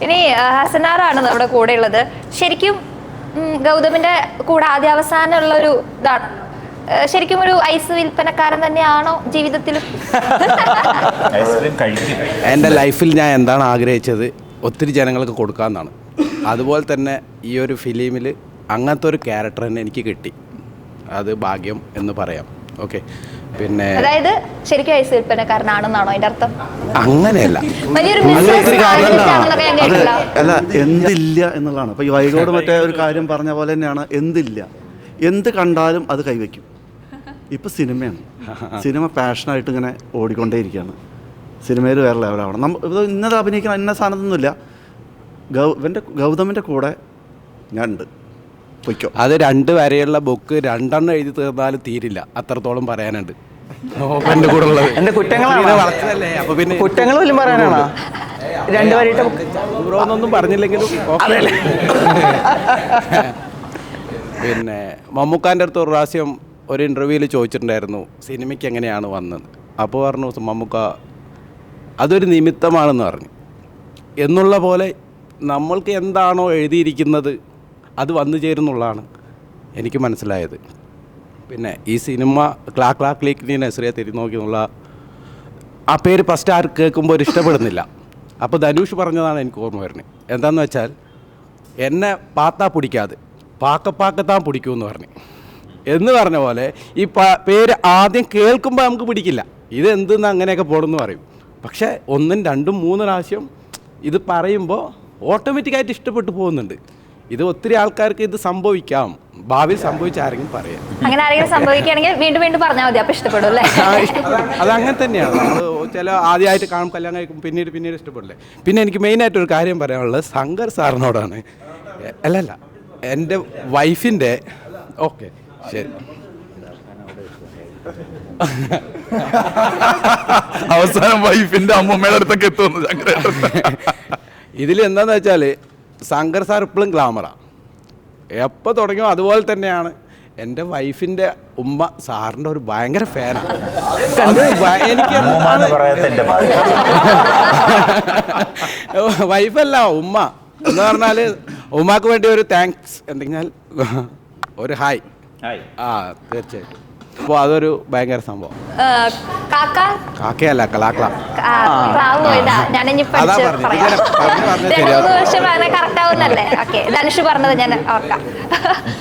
ഇനി ഹസനാറാണ് നമ്മുടെ കൂടെ ഉള്ളത്. ശരിക്കും ഗൗതമിന്റെ കൂടെ ആദ്യാവസാനമുള്ള ഒരു ഇതാണല്ലോ. ശരിക്കും ഒരു ഐസ് വിൽപ്പനക്കാരൻ തന്നെയാണോ ജീവിതത്തിൽ? എൻ്റെ ലൈഫിൽ ഞാൻ എന്താണ് ആഗ്രഹിച്ചത്, ഒത്തിരി ജനങ്ങൾക്ക് കൊടുക്കാമെന്നാണ്. അതുപോലെ തന്നെ ഈ ഒരു ഫിലിമിൽ അങ്ങനത്തെ ഒരു ക്യാരക്ടർ തന്നെ എനിക്ക് കിട്ടി. അത് ഭാഗ്യം എന്ന് പറയാം. ഓക്കെ, പിന്നെ അതായത് ശരിക്കും ഐസ് വിൽപ്പനക്കാരനാണെന്നാണോ അതിന്റെ അർത്ഥം? അങ്ങനെയല്ല, വലിയൊരു അല്ല, എന്തില്ല എന്നുള്ളതാണ്. അപ്പോൾ ഈ വൈകോട് മറ്റേ ഒരു കാര്യം പറഞ്ഞ പോലെ തന്നെയാണ്. എന്തില്ല, എന്ത് കണ്ടാലും അത് കൈവയ്ക്കും. ഇപ്പം സിനിമയാണ്, സിനിമ പാഷനായിട്ട് ഇങ്ങനെ ഓടിക്കൊണ്ടേയിരിക്കുകയാണ്. സിനിമയിൽ വേറെ ലെവലാവണം. ഇത് ഇന്നത് അഭിനയിക്കണം ഇന്ന സാധനത്തൊന്നുമില്ല. ഗൗതമിൻ്റെ കൂടെ ഞാൻ ഉണ്ട്, പൊയ്ക്കോ. അത് 2 വരെയുള്ള ബുക്ക് 2 എഴുതി തീർന്നാലും തീരില്ല, അത്രത്തോളം പറയാനുണ്ട്. എൻ്റെ കൂടെ ഉള്ളത് എൻ്റെ കുറ്റങ്ങളാണ്. അപ്പൊ പിന്നെ കുറ്റങ്ങൾ പോലും പറയാനാണോ 2 വരെയിട്ട ഒന്നും പറഞ്ഞില്ലെങ്കിലും പിന്നെ മമ്മൂക്കാൻ്റെ അടുത്ത് ഒരു പ്രാവശ്യം ഒരു ഇൻ്റർവ്യൂവിൽ ചോദിച്ചിട്ടുണ്ടായിരുന്നു സിനിമയ്ക്ക് എങ്ങനെയാണ് വന്നത്. അപ്പോൾ പറഞ്ഞു മമ്മൂക്ക അതൊരു നിമിത്തമാണെന്ന് പറഞ്ഞു. എന്നുള്ള പോലെ നമ്മൾക്ക് എന്താണോ എഴുതിയിരിക്കുന്നത് അത് വന്നു ചേരുന്നുള്ളതാണ് എനിക്ക് മനസ്സിലായത്. പിന്നെ ഈ സിനിമ ക്ലാ ക്ലീക്ക് നസ്രിയ തിരിഞ്ഞോക്കി എന്നുള്ള ആ പേര് ഫസ്റ്റ് ആര് കേൾക്കുമ്പോൾ ഒരു ഇഷ്ടപ്പെടുന്നില്ല. അപ്പോൾ ധനുഷ് പറഞ്ഞതാണ് എനിക്ക് ഓർമ്മ വരുന്നത്. എന്താണെന്ന് വെച്ചാൽ എന്നെ പാത്താ പിടിക്കാതെ പാക്കത്താൻ പിടിക്കുമെന്ന് പറഞ്ഞു. എന്ന് പറഞ്ഞ പോലെ ഈ പേര് ആദ്യം കേൾക്കുമ്പോൾ നമുക്ക് പിടിക്കില്ല, ഇത് എന്തെന്ന് അങ്ങനെയൊക്കെ പോകണമെന്ന് പറയും. പക്ഷേ 1, 2, 3 പ്രാവശ്യം ഇത് പറയുമ്പോൾ ഓട്ടോമാറ്റിക്കായിട്ട് ഇഷ്ടപ്പെട്ടു പോകുന്നുണ്ട്. ഇത് ഒത്തിരി ആൾക്കാർക്ക് ഇത് സംഭവിക്കാം, ഭാവിയിൽ സംഭവിച്ച ആരെങ്കിലും പറയാം. അങ്ങനെ ആരെങ്കിലും സംഭവിക്കുകയാണെങ്കിൽ വീണ്ടും വീണ്ടും പറഞ്ഞാൽ മതി, അപ്പോൾ ഇഷ്ടപ്പെടും അല്ലേ? അതങ്ങനെ തന്നെയാണ്. നമ്മൾ ചില ആദ്യമായിട്ട് കാണും, കല്യാണം കഴിക്കും, പിന്നീട് ഇഷ്ടപ്പെടില്ലേ. പിന്നെ എനിക്ക് മെയിനായിട്ടൊരു കാര്യം പറയാനുള്ളത് ശങ്കർ സാറിനോടാണ്. അല്ലല്ല, എൻ്റെ വൈഫിൻ്റെ ഓക്കെ ശരി അവസാനം വൈഫിന്റെ അമ്മൂമ്മയുടെ അടുത്തൊക്കെ എത്തുന്നു. ഇതിൽ എന്താന്ന് വെച്ചാൽ ശങ്കർ സാർ ഇപ്പോഴും ഗ്ലാമറാണ്. എപ്പോൾ തുടങ്ങിയോ അതുപോലെ തന്നെയാണ്. എൻ്റെ വൈഫിൻ്റെ ഉമ്മ സാറിൻ്റെ ഒരു ഭയങ്കര ഫാനാണ്. എനിക്ക് വൈഫല്ല, ഉമ്മ എന്ന് പറഞ്ഞാൽ ഉമ്മാക്ക് വേണ്ടി ഒരു താങ്ക്സ് എന്തെങ്കിലും ഒരു ഹായ്. ആ തീർച്ചയായിട്ടും. അപ്പോൾ അതൊരു ഭയങ്കര സംഭവം. കാക്കയല്ല, ക്ലാക്ല. കറക്റ്റ് ആവുന്നല്ലേ? ഓക്കെ, ധനുഷ് പറഞ്ഞത് ഞാൻ ഓർക്കാം.